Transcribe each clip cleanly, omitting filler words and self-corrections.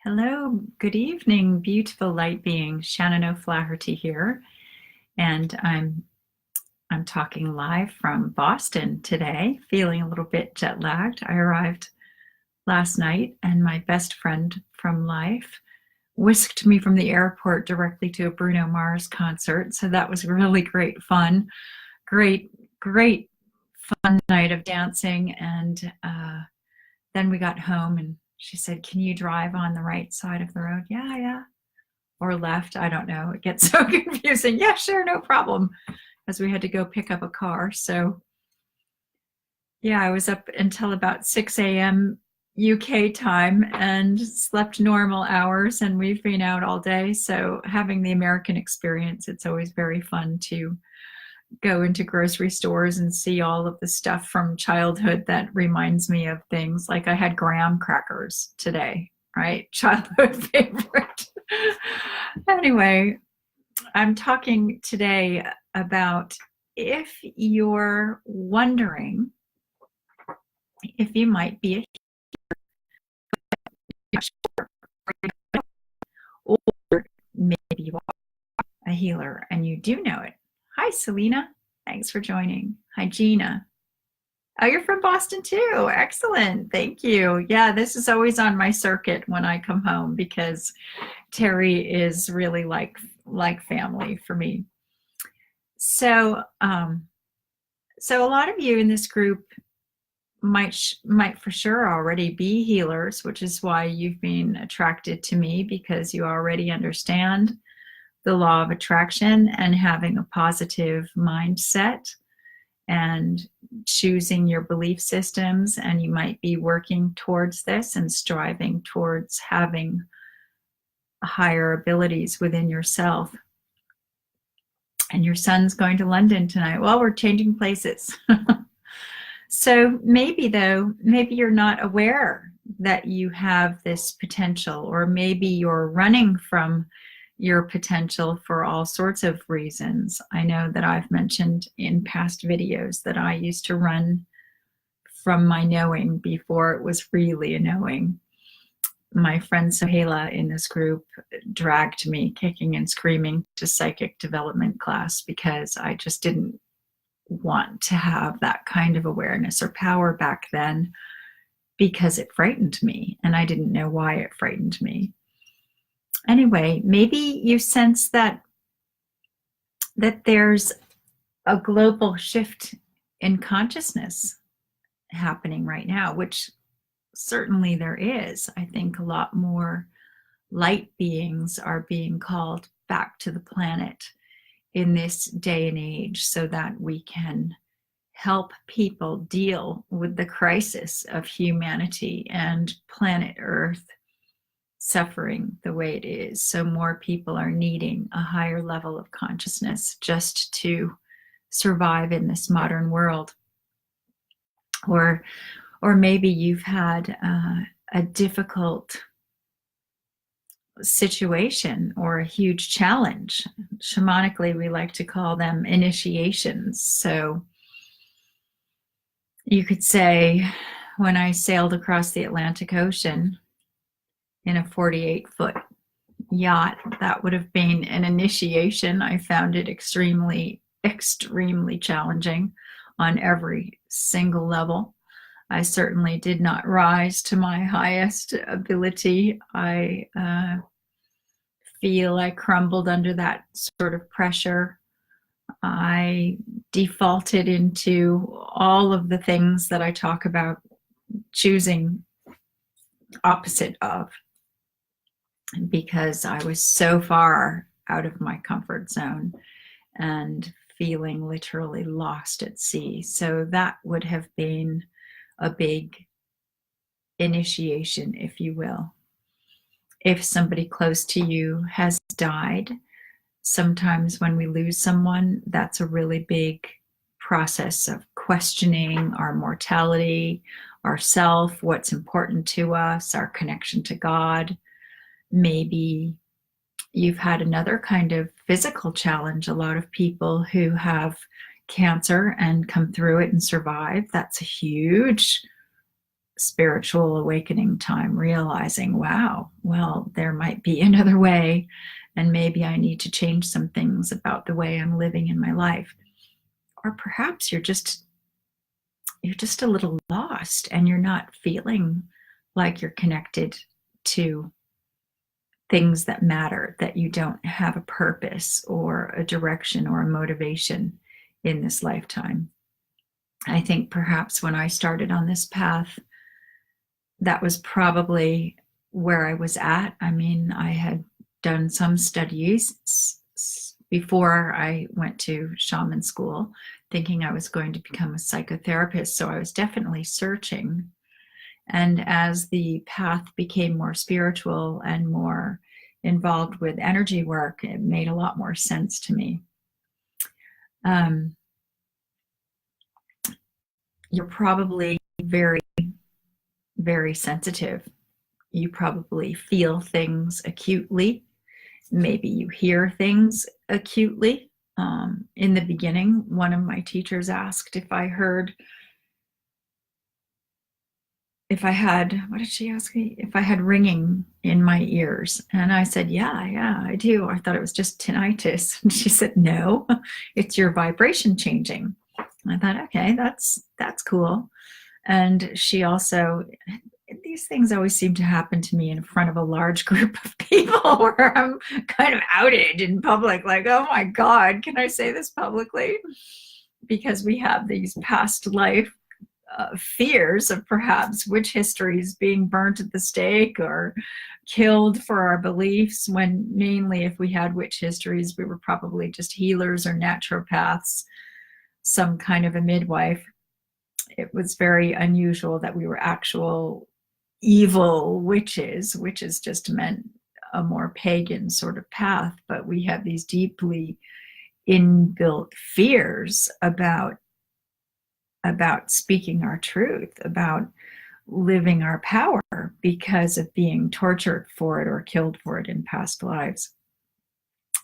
Hello, good evening, beautiful light being. Shannon O'Flaherty here, and I'm talking live from Boston today, feeling a little bit jet lagged. I arrived last night, and my best friend from life whisked me from the airport directly to a Bruno Mars concert. So that was really great fun. Great fun night of dancing, and then we got home and she said, "Can you drive on the right side of the road?" Yeah, yeah. Or left, I don't know. It gets so confusing. Yeah, sure, no problem. As we had to go pick up a car. So yeah, I was up until about 6 a.m. UK time and slept normal hours, and we've been out all day. So having the American experience, it's always very fun to go into grocery stores and see all of the stuff from childhood that reminds me of things. Like I had graham crackers today, right? Childhood favorite. Anyway, I'm talking today about if you're wondering if you might be a healer, or maybe you are a healer and you do know it. Hi, Selena. Thanks for joining. Hi, Gina. Oh, you're from Boston too. Excellent. Thank you. Yeah, this is always on my circuit when I come home because Terry is really like family for me. So, so a lot of you in this group might for sure already be healers, which is why you've been attracted to me, because you already understand the law of attraction and having a positive mindset and choosing your belief systems, and you might be working towards this and striving towards having higher abilities within yourself. And your son's going to London tonight. Well, we're changing places. So maybe you're not aware that you have this potential, or maybe you're running from your potential for all sorts of reasons. I know that I've mentioned in past videos that I used to run from my knowing before it was really a knowing. My friend Sohaila in this group dragged me kicking and screaming to psychic development class because I just didn't want to have that kind of awareness or power back then, because it frightened me and I didn't know why it frightened me. Anyway, maybe you sense that there's a global shift in consciousness happening right now, which certainly there is. I think a lot more light beings are being called back to the planet in this day and age so that we can help people deal with the crisis of humanity and planet Earth suffering the way it is. So more people are needing a higher level of consciousness just to survive in this modern world. Or maybe you've had a difficult situation or a huge challenge. Shamanically, we like to call them initiations. So you could say, when I sailed across the Atlantic Ocean in a 48-foot yacht, that would have been an initiation. I found it extremely challenging on every single level. I certainly did not rise to my highest ability. I feel I crumbled under that sort of pressure. I defaulted into all of the things that I talk about choosing opposite of, because I was so far out of my comfort zone and feeling literally lost at sea. So that would have been a big initiation, if you will. If somebody close to you has died, sometimes when we lose someone, that's a really big process of questioning our mortality, ourself, what's important to us, our connection to God. Maybe you've had another kind of physical challenge. A lot of people who have cancer and come through it and survive, that's a huge spiritual awakening time, realizing, wow, well, there might be another way, and maybe I need to change some things about the way I'm living in my life. Or perhaps you're just a little lost and you're not feeling like you're connected to things that matter, that you don't have a purpose or a direction or a motivation in this lifetime. I think perhaps when I started on this path, that was probably where I was at. I mean, I had done some studies before I went to shaman school, thinking I was going to become a psychotherapist. So I was definitely searching. And as the path became more spiritual and more involved with energy work, it made a lot more sense to me. You're probably very, very sensitive. You probably feel things acutely. Maybe you hear things acutely. In the beginning, one of my teachers asked if I had, what did she ask me? If I had ringing in my ears. And I said, yeah, I do. I thought it was just tinnitus. And she said, no, it's your vibration changing. And I thought, okay, that's cool. And she also, these things always seem to happen to me in front of a large group of people where I'm kind of outed in public, like, oh my God, can I say this publicly? Because we have these past life fears of perhaps witch histories, being burnt at the stake or killed for our beliefs, when mainly if we had witch histories, we were probably just healers or naturopaths, some kind of a midwife. It was very unusual that we were actual evil witches. Witches just meant a more pagan sort of path, but we have these deeply inbuilt fears about speaking our truth, about living our power, because of being tortured for it or killed for it in past lives.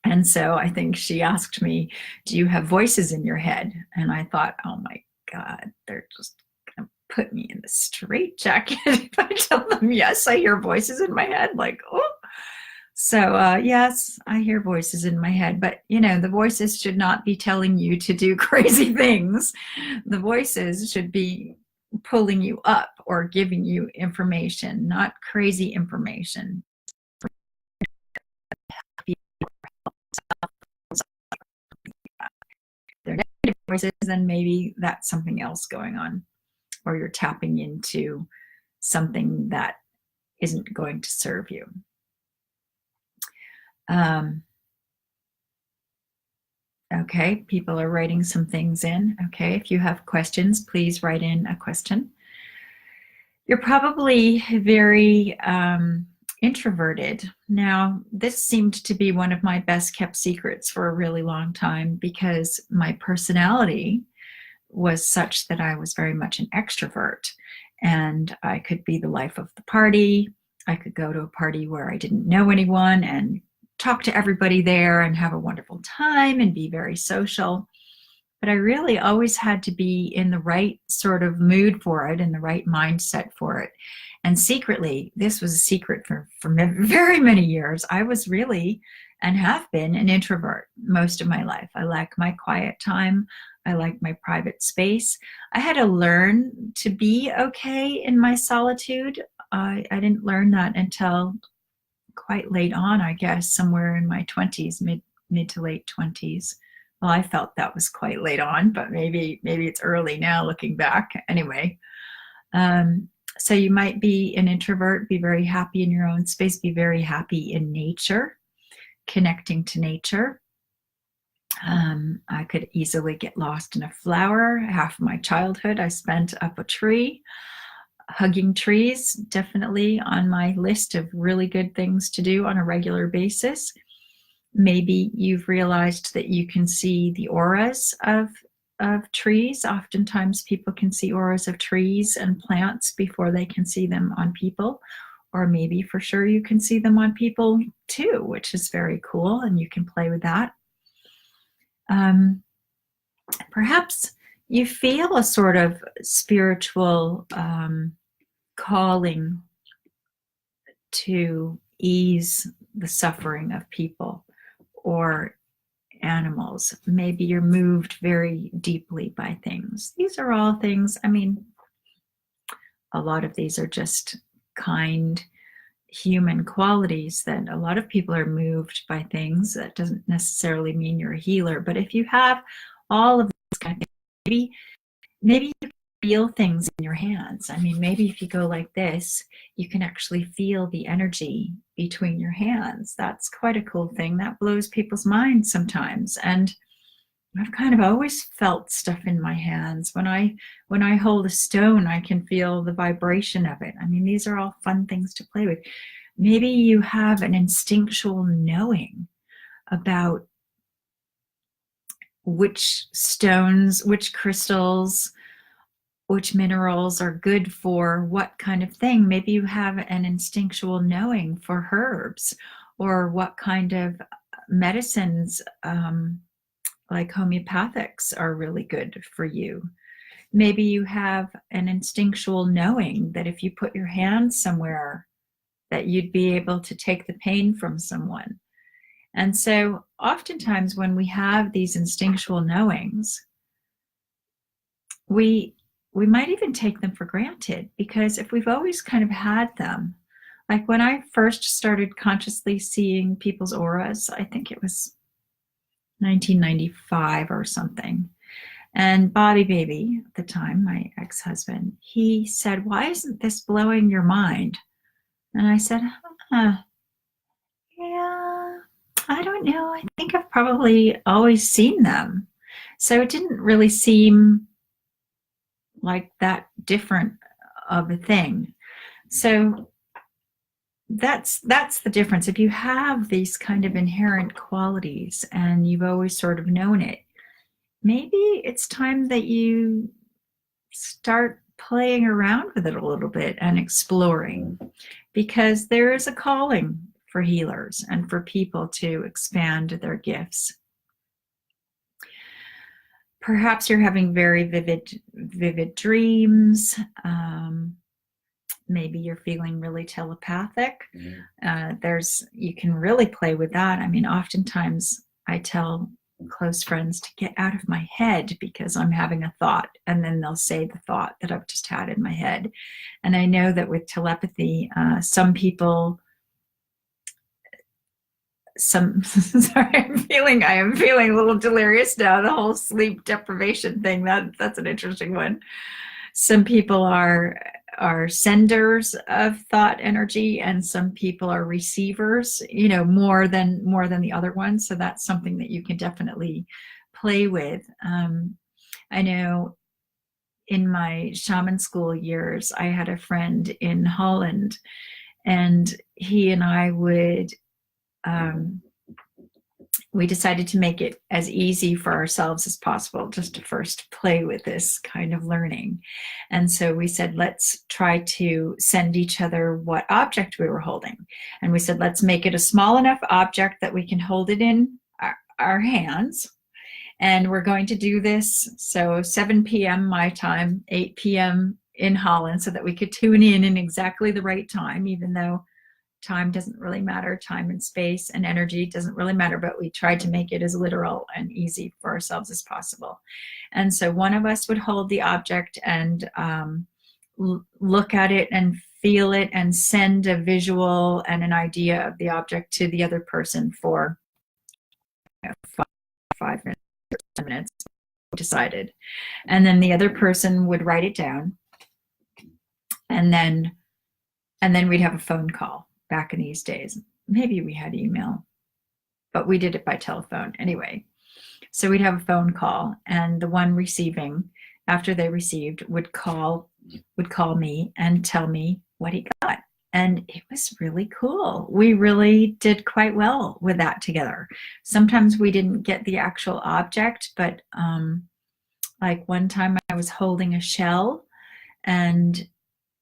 And so I think she asked me, do you have voices in your head? And I thought, oh my God, they're just going to put me in the straitjacket if I tell them, yes, I hear voices in my head. Like, oh. So yes, I hear voices in my head, but the voices should not be telling you to do crazy things. The voices should be pulling you up or giving you information, not crazy information. They're negative voices, then maybe that's something else going on, or you're tapping into something that isn't going to serve you. Okay, people are writing some things in. Okay, if you have questions, please write in a question. You're probably very introverted. Now, this seemed to be one of my best kept secrets for a really long time, because my personality was such that I was very much an extrovert, and I could be the life of the party. I could go to a party where I didn't know anyone and talk to everybody there and have a wonderful time and be very social. But I really always had to be in the right sort of mood for it and the right mindset for it. And secretly, this was a secret for very many years, I was really, and have been, an introvert most of my life. I like my quiet time. I like my private space. I had to learn to be okay in my solitude. I didn't learn that until quite late on, I guess, somewhere in my 20s, mid to late 20s. Well, I felt that was quite late on, but maybe it's early now looking back. Anyway, so you might be an introvert, be very happy in your own space, be very happy in nature, connecting to nature. I could easily get lost in a flower. Half of my childhood I spent up a tree. Hugging trees, definitely on my list of really good things to do on a regular basis. Maybe you've realized that you can see the auras of trees. Oftentimes people can see auras of trees and plants before they can see them on people, or maybe for sure you can see them on people too, which is very cool, and you can play with that. Perhaps you feel a sort of spiritual calling to ease the suffering of people or animals. Maybe you're moved very deeply by things. These are all things, I mean, a lot of these are just kind human qualities that a lot of people are moved by things. That doesn't necessarily mean you're a healer, but if you have all of these kind of things, maybe you feel things in your hands. I mean, maybe if you go like this, you can actually feel the energy between your hands. That's quite a cool thing. That blows people's minds sometimes. And I've kind of always felt stuff in my hands. When I hold a stone, I can feel the vibration of it. I mean, these are all fun things to play with. Maybe you have an instinctual knowing about which stones, which crystals, which minerals are good for what kind of thing. Maybe you have an instinctual knowing for herbs, or what kind of medicines, like homeopathics, are really good for you. Maybe you have an instinctual knowing that if you put your hand somewhere, that you'd be able to take the pain from someone. And so oftentimes when we have these instinctual knowings, we might even take them for granted, because if we've always kind of had them, like when I first started consciously seeing people's auras, I think it was 1995 or something. And Bobby Baby, at the time, my ex-husband, he said, "Why isn't this blowing your mind?" And I said, yeah, I don't know. I think I've probably always seen them. So it didn't really seem like that different of a thing. So that's the difference. If you have these kind of inherent qualities and you've always sort of known it, maybe it's time that you start playing around with it a little bit and exploring, because there is a calling for healers and for people to expand their gifts. Perhaps you're having very vivid dreams. Maybe you're feeling really telepathic. You can really play with that. I mean, oftentimes I tell close friends to get out of my head because I'm having a thought, and then they'll say the thought that I've just had in my head. And I know that with telepathy, some people, sorry, I am feeling a little delirious now. The whole sleep deprivation thing, that's an interesting one. Some people are senders of thought energy, and some people are receivers, more than the other ones. So that's something that you can definitely play with. I know in my shaman school years, I had a friend in Holland, and he and I would, we decided to make it as easy for ourselves as possible, just to first play with this kind of learning. And so we said, let's try to send each other what object we were holding. And we said, let's make it a small enough object that we can hold it in our hands. And we're going to do this, so 7 p.m. my time, 8 p.m. in Holland, so that we could tune in exactly the right time, even though time doesn't really matter. Time and space and energy doesn't really matter, but we tried to make it as literal and easy for ourselves as possible. And so one of us would hold the object and look at it and feel it and send a visual and an idea of the object to the other person for 5 minutes, 10 minutes, decided. And then the other person would write it down. And then we'd have a phone call. Back in these days, maybe we had email, but we did it by telephone anyway. So we'd have a phone call, and the one receiving, after they received, would call me and tell me what he got. And it was really cool. We really did quite well with that together. Sometimes we didn't get the actual object, but like one time I was holding a shell, and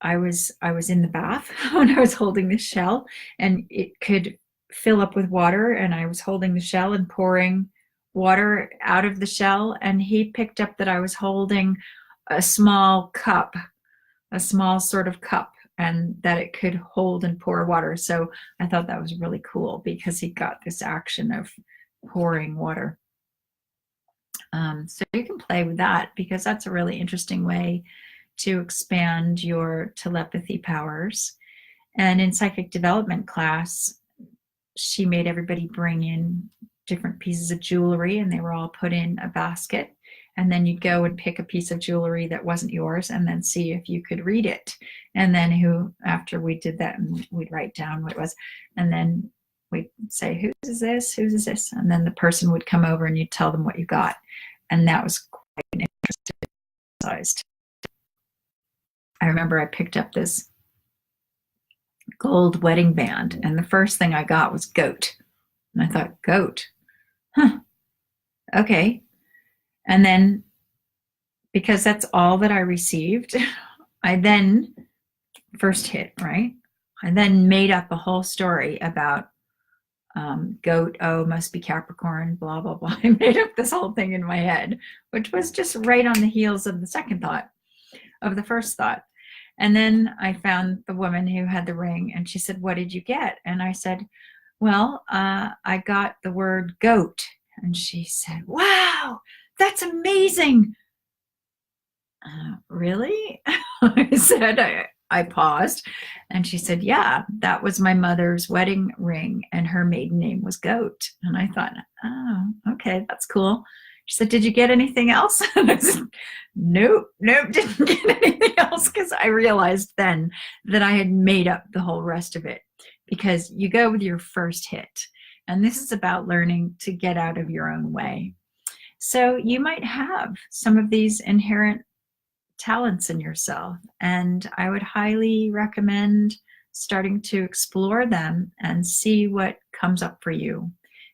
I was in the bath when I was holding the shell, and it could fill up with water, and I was holding the shell and pouring water out of the shell, and he picked up that I was holding a small cup, a small sort of cup and that it could hold and pour water. So I thought that was really cool because he got this action of pouring water. So you can play with that because that's a really interesting way to expand your telepathy powers. And in psychic development class, she made everybody bring in different pieces of jewelry, and they were all put in a basket. And then you'd go and pick a piece of jewelry that wasn't yours and then see if you could read it. And then after we did that, and we'd write down what it was, and then we'd say, whose is this? Whose is this? And then the person would come over and you'd tell them what you got. And that was quite an interesting exercise. I remember I picked up this gold wedding band, and the first thing I got was goat. And I thought, goat? Huh. Okay. And then, because that's all that I received, I then, first hit, right? I then made up a whole story about goat, oh, must be Capricorn, blah, blah, blah. I made up this whole thing in my head, which was just right on the heels of the second thought, of the first thought. And then I found the woman who had the ring, and she said, what did you get? And I said, well, I got the word goat. And she said, wow, that's amazing. Really? I said, I paused, and she said, yeah, that was my mother's wedding ring, and her maiden name was Goat. And I thought, oh, okay, that's cool. She said, did you get anything else? And I said, nope, didn't get anything else, because I realized then that I had made up the whole rest of it, because you go with your first hit. And this is about learning to get out of your own way. So you might have some of these inherent talents in yourself, and I would highly recommend starting to explore them and see what comes up for you,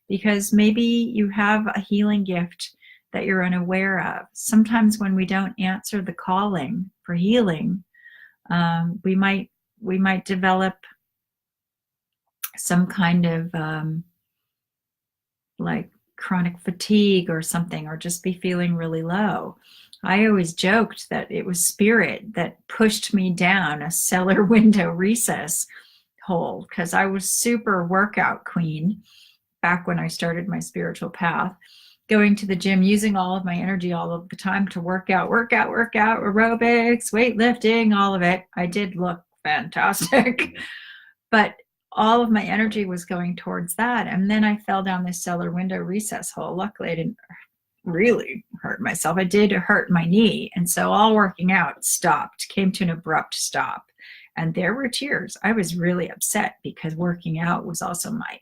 because maybe you have a healing gift that you're unaware of. Sometimes when we don't answer the calling for healing, we might develop some kind of like chronic fatigue or something, or just be feeling really low. I always joked that it was spirit that pushed me down a cellar window recess hole, because I was super workout queen back when I started my spiritual path, going to the gym, using all of my energy all of the time to work out, aerobics, weightlifting, all of it. I did look fantastic, but all of my energy was going towards that. And then I fell down this cellar window recess hole. Luckily, I didn't really hurt myself. I did hurt my knee. And so all working out stopped, came to an abrupt stop. And there were tears. I was really upset because working out was also my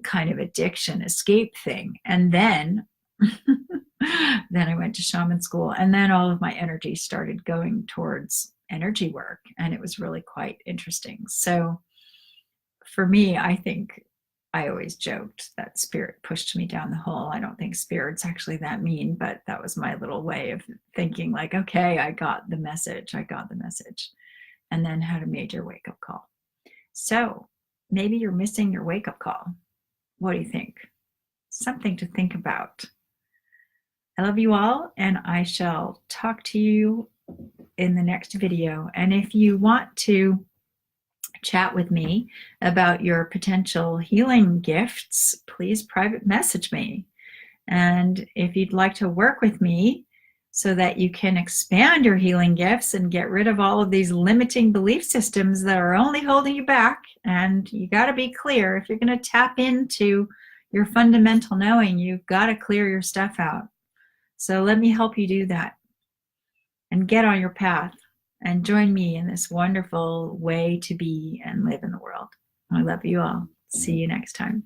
kind of addiction escape thing. And then, then I went to shaman school, and then all of my energy started going towards energy work. And it was really quite interesting. So for me, I think I always joked that spirit pushed me down the hole. I don't think spirit's actually that mean, but that was my little way of thinking, like, okay, I got the message. And then had a major wake-up call. So maybe you're missing your wake-up call. What do you think? Something to think about. I love you all, and I shall talk to you in the next video. And if you want to chat with me about your potential healing gifts, please private message me. And if you'd like to work with me so that you can expand your healing gifts and get rid of all of these limiting belief systems that are only holding you back, and you got to be clear, if you're going to tap into your fundamental knowing, you've got to clear your stuff out. So let me help you do that and get on your path. And join me in this wonderful way to be and live in the world. I love you all. See you next time.